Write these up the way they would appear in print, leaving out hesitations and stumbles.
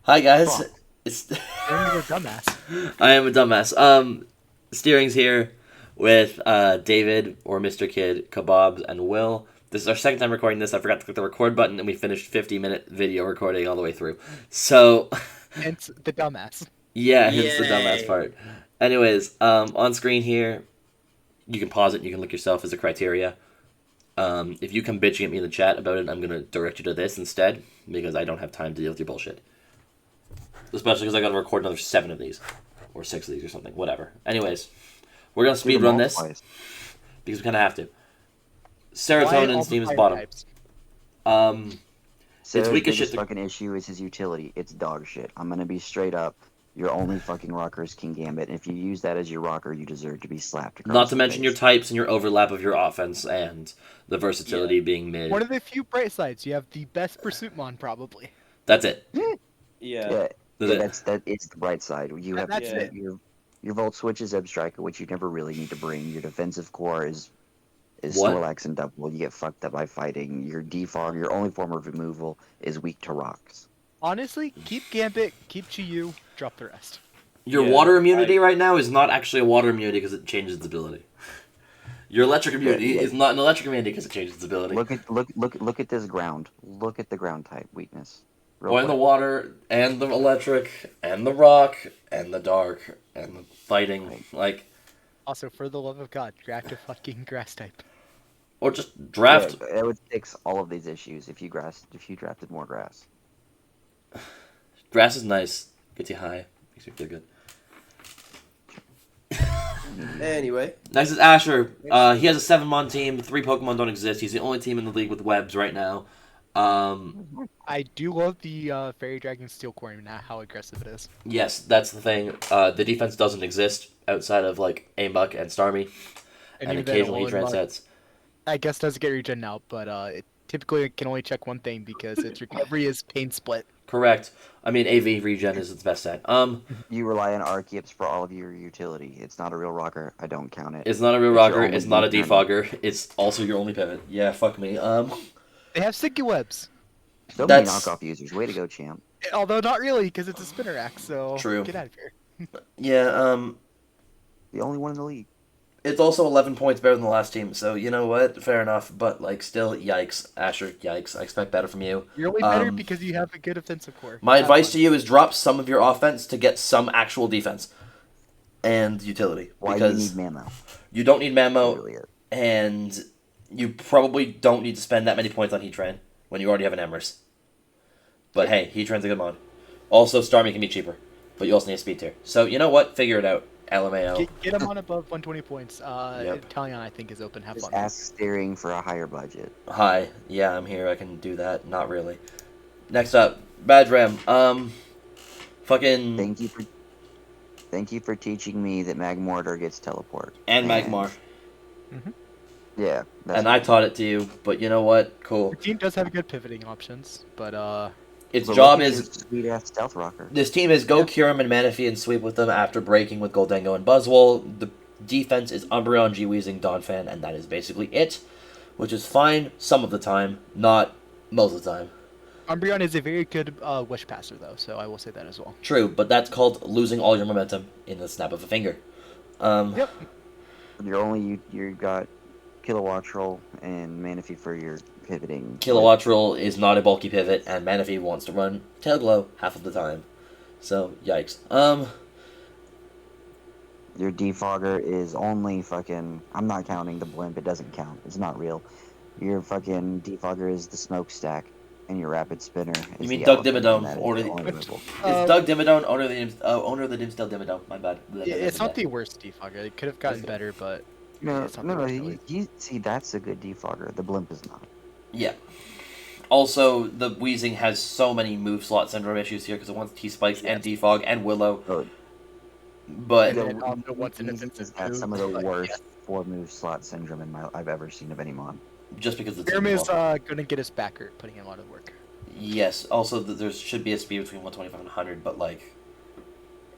Hi guys. Fuck. It's You're a dumbass. I am a dumbass. Steering's here with David or Mr.KiD, Kabobs, and Will. This is our second time recording this. I forgot to click the record button, and we finished 50-minute video recording all the way through. So, Hence the dumbass. yeah, hence the dumbass Yay. part. Anyways, on screen here, you can pause it. And you can look yourself as a criteria. If you come bitching at me in the chat about it, I'm gonna direct you to this instead because I don't have time to deal with your bullshit. Especially because I got to record another 7 of these. Or 6 of these or something. Whatever. Anyways, we're going to speed run this. Because we kind of have to. Serotonin's team is bottom. Sarah's weak as biggest shit. fucking issue is his utility. It's dog shit. I'm gonna be straight up. Your only fucking rocker is King Gambit, and if you use that as your rocker, you deserve to be slapped across Not to the mention your face. types and your overlap of your offense and the versatility being mid. One of the few bright sides. You have the best pursuit mon, probably. That's it. Yeah, That's it. that is the bright side. You have That's it. your Volt Switch is Striker, which you never really need to bring. Your defensive core is What? Snorlax and Double. You get fucked up by fighting. Your defog, your only form of removal, is weak to rocks. Honestly, keep Gambit, keep Chiyu, drop the rest. Your water immunity right now is not actually a water immunity because it changes its ability. Your electric immunity is not an electric immunity because it changes its ability. Look at this ground. Look at the ground type weakness. Or in the water, and the electric, and the rock, and the dark, and the fighting. Like, Also, for the love of God, draft a fucking grass type. or just draft. Yeah, it would fix all of these issues if you drafted more grass. Grass is nice. Gets you high. Makes me feel good. Anyway, Next is Asher. He has a 7-mon team. 3 Pokemon don't exist. He's the only team in the league with webs right now. I do love the Fairy Dragon Steel Core and how aggressive it is. Yes, that's the thing. The defense doesn't exist outside of like Aimbuck and Starmie, and even then, occasionally Alolan Mud, Heatran sets. I guess doesn't get regen now, but it typically can only check one thing because its recovery is Pain Split. Correct. I mean, AV regen is its best set. You rely on Archeops for all of your utility. It's not a real rocker. I don't count it. It's not a real It's your rocker. only It's not a defense. defogger. It's also your only pivot. Yeah, fuck me. They have Sticky Webs. So many That's- knockoff users. Way to go, champ. Although not really, because it's a Spinnerack, so True. get out of here. Yeah. The only one in the league. It's also 11 points better than the last team, so you know what? Fair enough, but like still, yikes, Asher, yikes. I expect better from you. You're only better because you have a good offensive core. My Have advice fun. to you is drop some of your offense to get some actual defense and utility. Why Because do you need Mamo? you don't need Mamo, Really it. and you probably don't need to spend that many points on Heatran when you already have an Emrys. But hey, Heatran's a good mod. Also, Starmie can be cheaper, but you also need a speed tier. So you know what? Figure it out. LMAO. Get him on above 120 points. Yep. Talion, I think, is open. Have Just fun. ask steering for a higher budget. Hi. Yeah, I'm here. I can do that. Not really. Next up, Badge Ram. Fucking Thank you for teaching me that Magmortar gets teleport. and Magmar. Yeah. And I taught it to you, but you know what? Cool. The team does have good pivoting options, but Its job is sweet ass stealth rocker. this team is go cure him and Manaphy and sweep with them after breaking with Goldengo and Buzzwole. The defense is Umbreon, G-Weezing, Donphan, and that is basically it, which is fine some of the time, not most of the time. Umbreon is a very good wish passer, though, so I will say that as well. True, but that's called losing all your momentum in the snap of a finger. Yep. You got Kilowattrel and Manaphy for your pivoting. Kilowattrel is not a bulky pivot, and Manaphy wants to run Tail Glow half of the time. So, yikes. Your defogger is only fucking. I'm not counting the blimp. It doesn't count. It's not real. Your fucking defogger is the smokestack, and your rapid spinner. Is You mean the Doug elephant, Dimmadome, and that is or the the- only removal. Is Doug Dimmadome owner of the Dimsdale Dimmadome? My bad. It's not the worst defogger. It could have gotten better, but No, it's not no, the no. worst, really. See, that's a good defogger. The blimp is not. Yeah. Also, the Weezing has so many move slot syndrome issues here because it wants T-Spikes and Defog and Willow. Oh, But And then also what's in Weezing defensive has got move, some of the but worst 4-move slot syndrome I've ever seen of any mod. just because it's Grim is involved. going to get his backer, putting in a lot of work. Yes. Also, there should be a speed between 125 and 100, but like,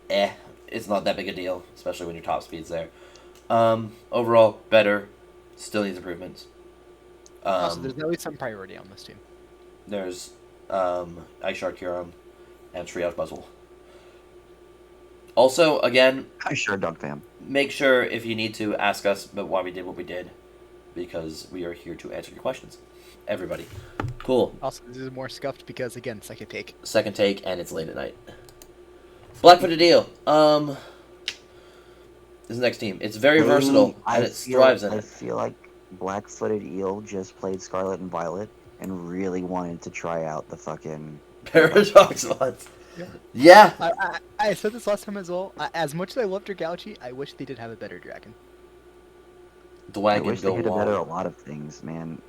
it's not that big a deal, especially when your top speed's there. Overall, better. Still needs improvements. Also, there's at least some priority on this team. There's Ice Shard Curum, and Treehouse Buzzwole. Also, again, I'm sure Dog Fam. make sure if you need to ask us about why we did what we did, because we are here to answer your questions. Everybody. Cool. Also, this is more scuffed because, again, second take. Second take, and it's late at night. Blackfooted Eel. This is the next team. It's very versatile, and it thrives in I it. feel like Black-footed Eel just played Scarlet and Violet and really wanted to try out the fucking Paradox ones. Yeah. I said this last time as well. As much as I loved Dragalge, I wish they did have a better dragon. I Dwagon wish they go could have better a long. lot of things, man.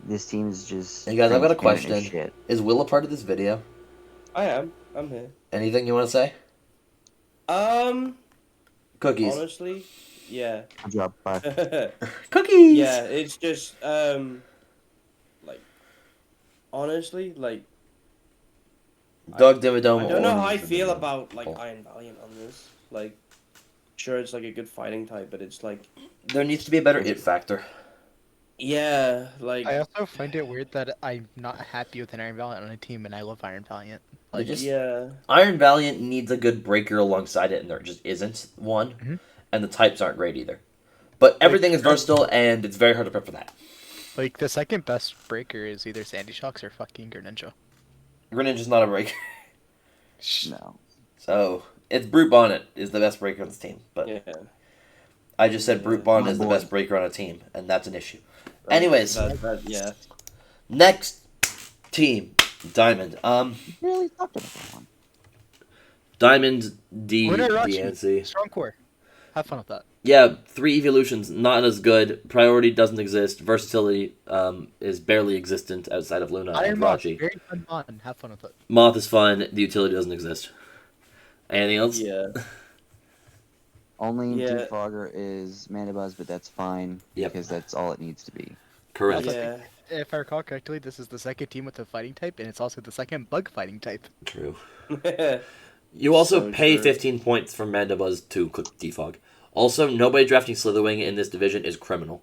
This team is just. Hey guys, I've got a transparent as question. shit. Is Will a part of this video? I am. I'm here. Anything you want to say? Cookies. Honestly, yeah. Good job, bye. Cookies. Yeah, it's just like honestly, like Doug Dimmadome. I don't know how I Orange feel Dimmadome. about like Iron Valiant on this. Like, sure, it's like a good fighting type, but it's like, There needs to be a better it factor. yeah, like I also find it weird that I'm not happy with an Iron Valiant on a team, and I love Iron Valiant. They just- yeah, Iron Valiant needs a good breaker alongside it, and there just isn't one. Mhm. And the types aren't great either. But everything is versatile, and it's very hard to prep for that. Like, the second best breaker is either Sandy Shocks or fucking Greninja. Greninja's not a breaker. No. So, it's Brute Bonnet is the best breaker on this team. But yeah. I just said Brute Bonnet My is the boy. best breaker on a team, and that's an issue. Anyways. Yeah. Next team, Diamond. Really talked about that one. Diamond D Winner Rachi. DNC. Strong core. Have fun with that. Yeah, 3 evolutions, not as good. Priority doesn't exist. Versatility is barely existent outside of Luna Iron and Moth, Rachi. very fun mon. Have fun with it. Moth is fun. The utility doesn't exist. Anything else? Yeah. Only Yeah. Defogger is Mandibuzz, but that's fine Yep. because that's all it needs to be. Correct. Yeah. If I recall correctly, this is the second team with a fighting type, and it's also the second bug fighting type. True. You also So pay true. 15 points for Mandibuzz to click Defog. Also, nobody drafting Slitherwing in this division is criminal.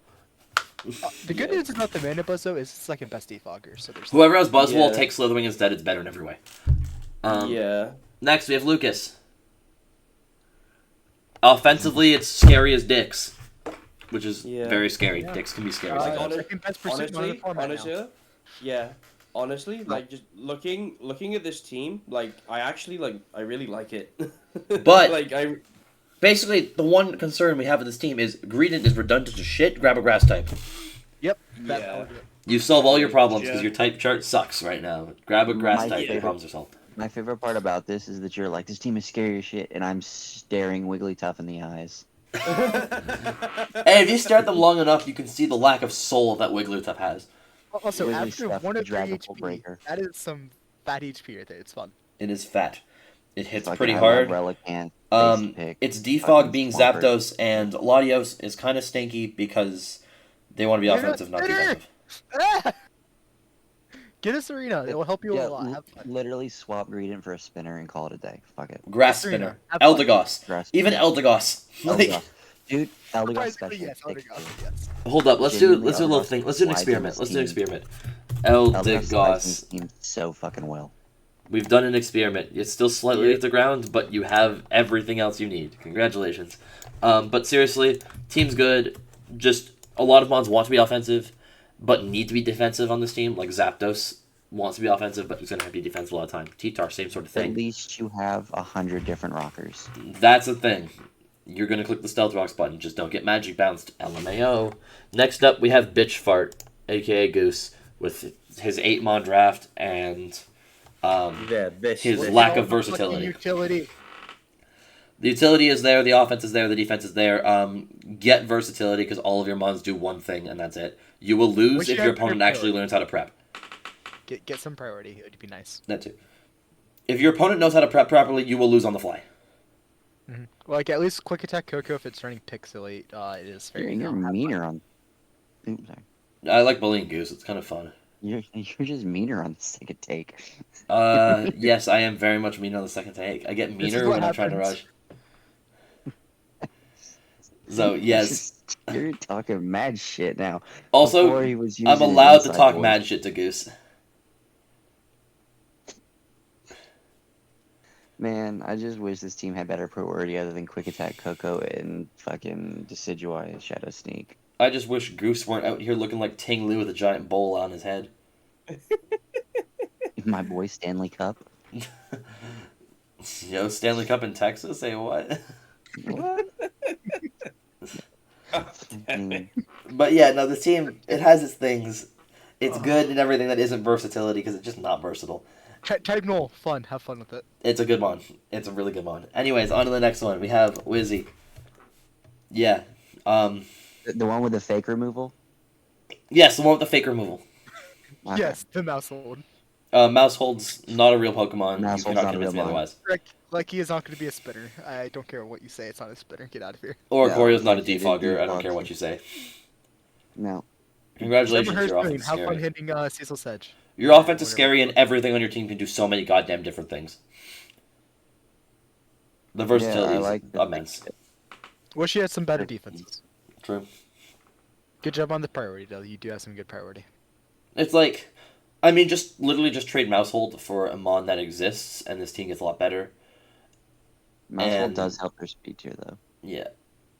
The good news about the Mandibuzz, though, is the second best defogger, so there's Whoever has Buzzwole Yeah. takes Slitherwing instead. It's better in every way. Yeah. Next, we have Lucas. Offensively, it's scary as dicks, which is Yeah. very scary. Yeah. Dicks can be scary. Like, sometimes. second best pursuit on the format now. honestly, yeah. Honestly, like just looking at this team, like I really like it. But- like I Basically, the one concern we have with this team is Greedent is redundant as shit. Grab a grass type. Yep. Yeah. You solve all your problems because Yeah. your type chart sucks right now. Grab a grass My type. Your favorite- problems are solved. My favorite part about this is that you're like, this team is scary as shit, and I'm staring Wigglytuff in the eyes. Hey, if you stare at them long enough, you can see the lack of soul that Wigglytuff has. Also, Really after stuffed 1 of 3 Dragonful HP, Breaker. that is some fat HP right there. It's fun. It is fat. It hits Fucking pretty I hard. love Relicanth, basic pick. It's Defog Fucking being Swampert. Zapdos, and Latios is kind of stinky because they want to be You're offensive, not not better. defensive. Ah! Get us Arena. It will help you a Yeah, lot. Have fun. literally swap Greedent for a spinner and call it a day. Fuck it. Grass Serena, Spinner. have fun. Eldegoss. Grass Even spinner. Eldegoss. Like, Eldegoss. Dude, Eldegoss Surprisingly, special. yes, thick Eldegoss, too. yes. hold up. Let's do a Genuinely, little Eldegoss thing. Let's do an flies in experiment. this Let's do an team. experiment. Eldegoss Eldegoss. this team so fucking well. We've done an experiment. It's still slightly Yeah. off the ground, but you have everything else you need. Congratulations. But seriously, team's good. Just a lot of mons want to be offensive, but need to be defensive on this team. Like Zapdos wants to be offensive, but he's going to have to be defensive a lot of time. T-Tar, same sort of At thing. least you have 100 different rockers. That's the thing. You're going to click the Stealth Rocks button. Just don't get Magic Bounced. LMAO. Next up, we have Bitch Fart, a.k.a. Goose, with his 8-mon draft and his lack of versatility. Utility. The utility is there, the offense is there, the defense is there. Get versatility because all of your mons do one thing, and that's it. You will lose Wish if you your had opponent prep actually learns how to prep. Get some priority. It would be nice. That too. If your opponent knows how to prep properly, you will lose on the fly. Like, at least Quick Attack Coco, if it's running Pixelate, it is very You're have meaner fun. on. Oops, sorry. I like bullying Goose. It's kind of fun. You're just meaner on the second take. Yes, I am very much mean on the second take. I get is meaner what when I'm trying to happens. rush. So, yes. You're talking mad shit now. Also, Before he was I'm using his allowed to inside talk voice. mad shit to Goose. Man, I just wish this team had better priority other than Quick Attack Coco and fucking Decidueye Shadow Sneak. I just wish Goose weren't out here looking like Ting Lu with a giant bowl on his head. My boy Stanley Cup. Yo, Stanley Cup in Texas? Say what? What? Damn. But yeah, no, this team, it has its things. It's good in everything that isn't versatility because it's just not versatile. Type null, fun, have fun with it. It's a good one. It's a really good one. Anyways, on to the next one. We have Wizzy. Yeah. The one with the fake removal? Yes, the one with the fake removal. Okay. Yes, the mouse hold. Mousehold's not a real Pokemon. Mousehold's You cannot not a convince me real otherwise. Like he is not going to be a spinner. I don't care what you say. It's not a spinner. Get out of here. Or Yeah, Corio's not a like he did defogger. I don't defog. care what you say. No. Congratulations, Never your heard offense is Have fun scary. hitting Cecil Sedge. Your offense is scary and everything on your team can do so many goddamn different things. The versatility I is like that. immense. Wish he had some better defenses. True. Good job on the priority, though. You do have some good priority. It's like, I mean, just literally just trade Mousehold for a Mon that exists, and this team gets a lot better. Mousehold And- does help their speed tier, though. Yeah.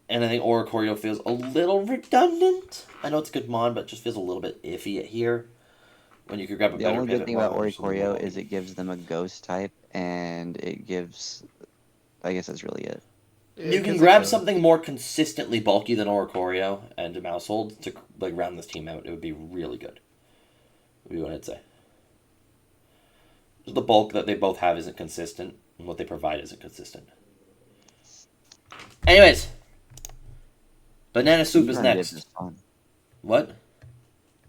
And I think Oricorio feels a little redundant. I know it's a good Mon, but it just feels a little bit iffy here. When you could grab a The better only good pivot thing about Mon or something Oricorio like is it gives them a ghost type, and it gives... I guess that's really it. You can grab something more consistently bulky than Oricorio and a Mousehold to like round this team out. It would be really good. Would be what I'd say. The bulk that they both have isn't consistent, and what they provide isn't consistent. Anyways, Banana Soup is Speedrunning next. divs is fun. What?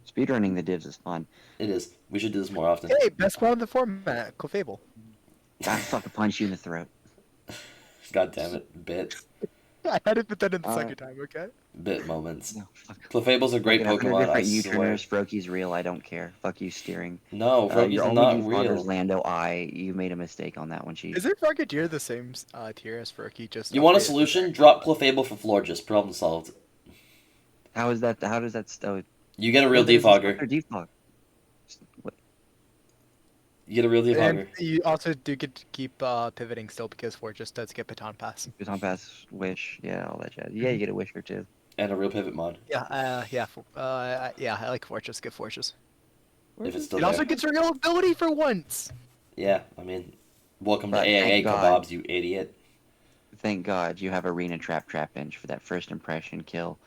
Speedrunning the divs is fun. It is. We should do this more often. Hey, best one in the format, Clefable. I fucking punch you in the throat. God damn it. Bit. I had it, but then in the Alright. second time, okay? Bit moments. No, fuck. Clefable's a great Fucking 100 Pokemon, I different swear. U-turners, Froaky's real, I don't care. Fuck you, steering. No, Froaky's Your not only defogger real. is Lando I. You made a mistake on that one, Chief. Isn't Frogadier the same tier as Furky? Just You want a upgraded? solution? Drop Clefable for Florges. Problem solved. How is that? How does that? You get a real Defogger. defogger. Defog. What? You get a real defogger. And you also do get to keep pivoting still because Fortress does get Baton Pass. Baton pass, wish, yeah, all that jazz. Yeah, you get a wisher too. And a real pivot mod. Yeah, I like Fortress. Get Fortress. If it's still It there. also gets real ability for once. Yeah, I mean, welcome to But AAA, thank God. Kabobs, you idiot. Thank God you have Arena Trap Bench for that first impression kill.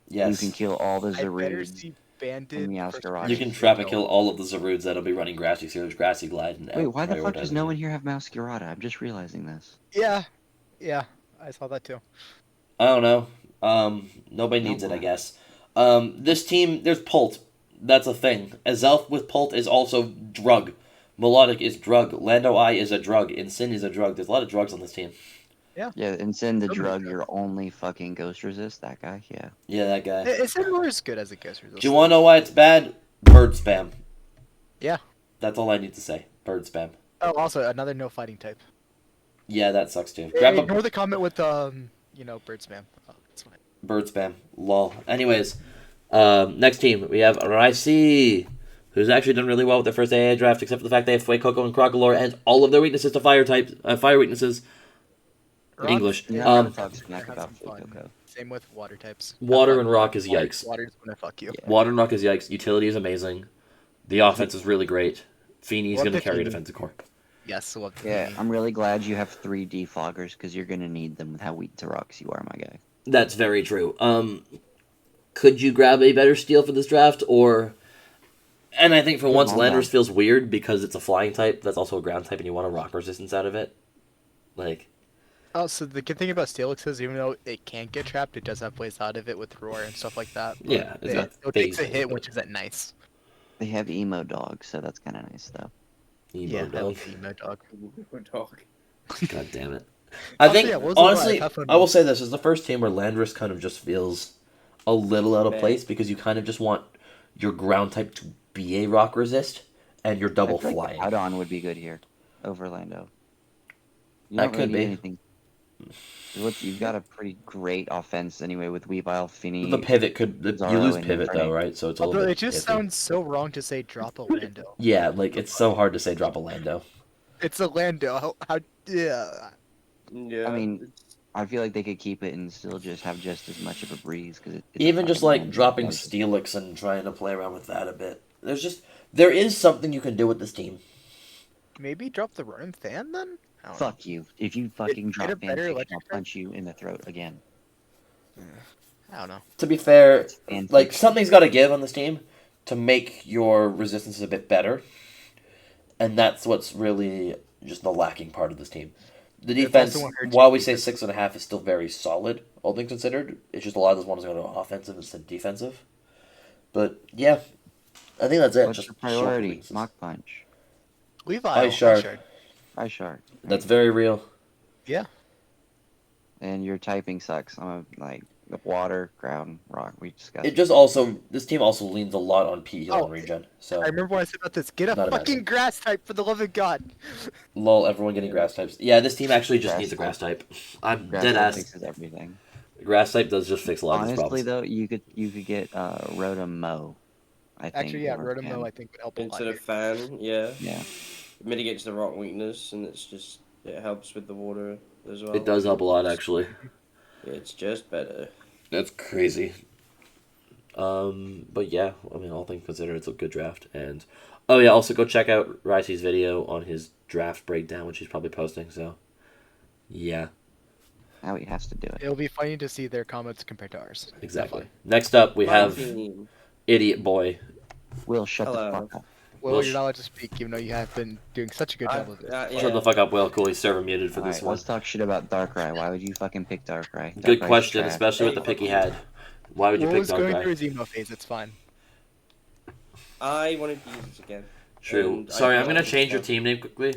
Yes. You can kill all the I better Zarudes. see Bandit. and Meowscarada. first You impression can trap and kill. kill all of the Zarudes that'll be running Grassy Surge, Grassy Glide, and Wait, why the fuck does prioritizing no it. one here have Meowscarada? I'm just realizing this. Yeah, I saw that too. I don't know. Nobody needs it, I guess. This team, there's Pult. That's a thing. Azelf with Pult is also drug. Melodic is drug. Lando I is a drug. Incin is a drug. There's a lot of drugs on this team. Yeah, and send the So many drug drugs. your only fucking ghost resist. That guy, yeah. Yeah, that guy. It's never as good as it gets. Do you want to know why it's bad? Bird spam. Yeah. That's all I need to say. Bird spam. Oh, also another no fighting type. Yeah, that sucks too. Grab a Ignore the comment with bird spam. Oh, it's fine. bird spam. Lol. Anyways, next team we have Ricey, who's actually done really well with their first AA draft, except for the fact they have Fuecoco and Crocolore and all of their weaknesses to fire types, fire weaknesses. English. Yeah, Um, talk smack have about some fun. Fuecoco. Same with water types. Water and rock is yikes. Water's gonna fuck you. Yeah. Water and rock is yikes. Utility is amazing. The offense is really great. Feeney's Love going to the carry a Feeney. defensive core. Yes, love the Yeah, Feeney. I'm really glad you have 3 defoggers because you're gonna need them with how weak to rocks you are, my guy. That's very true. Could you grab a better steal for this draft, or? And I think for once, Hold Landorus on. feels weird because it's a flying type. That's also a ground type, and you want a rock resistance out of it. Like, Oh, so the good thing about Steelix is even though it can't get trapped, it does have ways out of it with roar and stuff like that. But yeah, it's got it takes a phase. hit, which is that nice. They have emo dogs, so that's kind of nice though. Emo Yeah, I dog. love the emo dog. Dog. God damn it. I Also, think yeah, what was the honestly, vibe? Have fun I will with say this is the first team where Landorus kind of just feels a little out of Man. place because you kind of just want your ground type to be a rock resist and your double I feel flying. like Add-on would be good here over Lando. You That don't really could need be. anything. You've got a pretty great offense anyway with Weavile, Finny. The pivot could you Zaro lose and pivot though, Frank. right? So it's a Although little it bit just iffy. sounds so wrong to say drop a Lando. Yeah, like it's so hard to say drop a Lando. It's a Lando. How yeah. Yeah. I mean, I feel like they could keep it and still just have just as much of a breeze because Even just like dropping Steelix and trying to play around with that a bit. There is something you can do with this team. Maybe drop the Ronin fan then? I don't know. Fuck you! If you fucking Get a drop better fanfiction, electric I'll fan? punch you in the throat again. I don't know. To be fair, Fanfiction. like something's got to give on this team to make your resistance a bit better, and that's what's really just the lacking part of this team. The That's defense, also what hurts while you we say defense. 6.5 is still very solid, all things considered, it's just a lot of those ones go to offensive instead of defensive. But yeah, I think that's it. What's just your short priority? weaknesses. Mach punch. Levi. Ice Shard. Ice shard. That's very real. Yeah. And your typing sucks. I'm like the water, ground, rock. We discussed. It just also this team also leans a lot on P heal Oh, and regen. So I remember what I said about this. Get a Not a bad fucking thing. grass type for the love of God. lol, everyone getting grass types. Yeah, this team actually just Grass needs a grass type. I'm Grass dead type ass. fixes everything. Grass type does just fix a lot of these Honestly, problems. though, you could get Rotom Mo. I think. Actually, yeah, or Rotom Fan. I think would help a lot. Instead of Here. fan, yeah. Yeah. It mitigates the rock weakness, and it helps with the water as well. It does help a lot actually. It's just better. That's crazy. But yeah, I mean, all things considered, it's a good draft. And oh yeah, also go check out Ricey's video on his draft breakdown, which he's probably posting. So yeah, Now he has to do it. It'll be funny to see their comments compared to ours. exactly. Next up, we My have team. Idiot Boy. Will shut Hello. the fuck up. Well, Well, you're not allowed to speak, even though you have been doing such a good job of it. Yeah. Shut the fuck up, Will. Cool, he's server muted for this Alright, one. let's talk shit about Darkrai. Why would you fucking pick Darkrai? Good Darkrai's question, trash. especially with the pick he had. Why would you Will pick was going through Darkrai? his emo phase. It's fine. I wanted to use this again. True. And I Sorry, I'm thought gonna it was change your fun. team name quickly.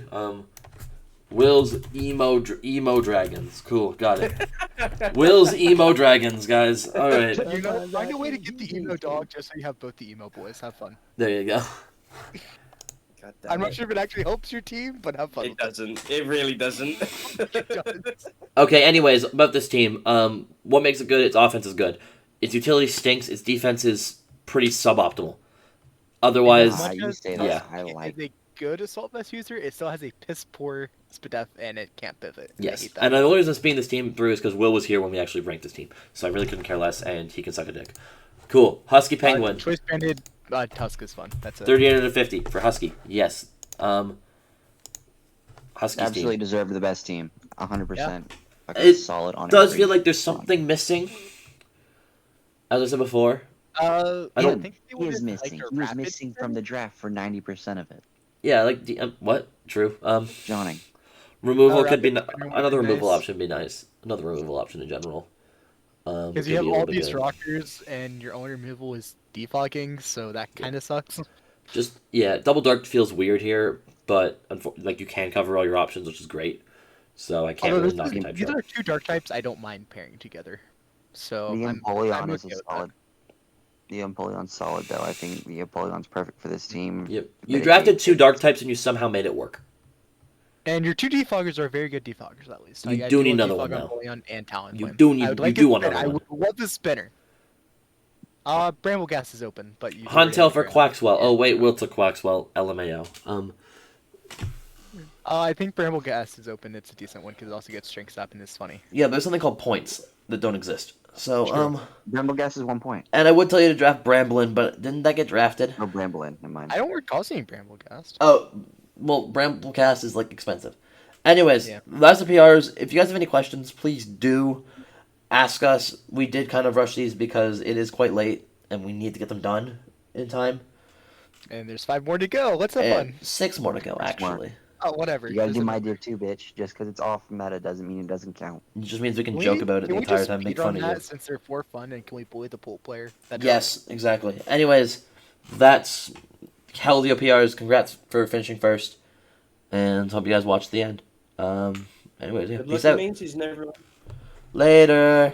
Will's emo dragons. Cool, got it. Will's emo dragons, guys. All right, You know, find a way to get the emo dog just so you have both the emo boys. Have fun. there you go. God damn I'm not it. sure if it actually helps your team, but have fun. It doesn't. It really doesn't. It does. Okay. Anyways, about this team. What makes it good? Its offense is good. Its utility stinks. Its defense is pretty suboptimal. Otherwise, Ah, you say that. yeah. I like. As a good assault vest user, it still has a piss poor SPDF and it can't pivot. I yes. hate that. And the only reason I'm speaking this team through is because Will was here when we actually ranked this team, so I really couldn't care less, and he can suck a dick. Cool. Husky Penguin. Choice branded Tusk is fun. That's it. 38 out of 50 for Husky. Yes. Husky's Absolutely team. deserve the best team. 100%. It solid on does every feel like there's front. something missing. As I said before. I I don't- think they He is would've liked missing. a He was rapid missing spin. from the draft for 90% of it. Yeah, like what? True. Johnning. Removal Oh, could be rapid spinner would another be removal nice. option. Would be nice. Another removal option in general. Because could you have be a all little bit these good. rockers and your only removal is defogging, so that kind of sucks. Just yeah, double dark feels weird here, but like you can cover all your options, which is great. So I can't Although really knock a type these shot. are two dark types I don't mind pairing together. So The I'm Empoleon is okay a with solid. The Empoleon's solid, though. I think the Empoleon's perfect for this team. Yep. You Mitigate drafted two it. dark types and you somehow made it work. And your two defoggers are very good defoggers, at least. You I do need want another one, defog on though. Empoleon and Talonflame. You do need- I would you like do a want spinner. another I would love the spinner. Bramble Gas is open, but you. Huntail for Quaxwell. Yeah. Oh wait, Will took Quaxwell. LMAO. I think Bramble Gas is open. It's a decent one because it also gets strength up and it's funny. Yeah, there's something called points that don't exist. So True. Bramblegas is 1 point. and I would tell you to draft Bramblin, but didn't that get drafted? No Bramblin, never mind. I don't recall seeing Bramble Gas. Oh, well, Bramblecast is like expensive. Anyways, Yeah. that's the PRs. If you guys have any questions, please do ask us. We did kind of rush these because it is quite late and we need to get them done in time. And there's 5 more to go. Let's have And fun. 6 more to go, 6 more. actually. Oh, whatever. You gotta do Doesn't my matter. dear too, bitch. Just because it's off meta doesn't mean it doesn't count. It just means we can Can joke we- about it can the we entire just time, make speed fun run of you. that since they're for fun, and can we bully the pool player? Yes, exactly. Anyways, that's Keldeo PRs. Congrats for finishing first. And hope you guys watch the end. Anyways, yeah. Good Peace luck out. means he's never. Later.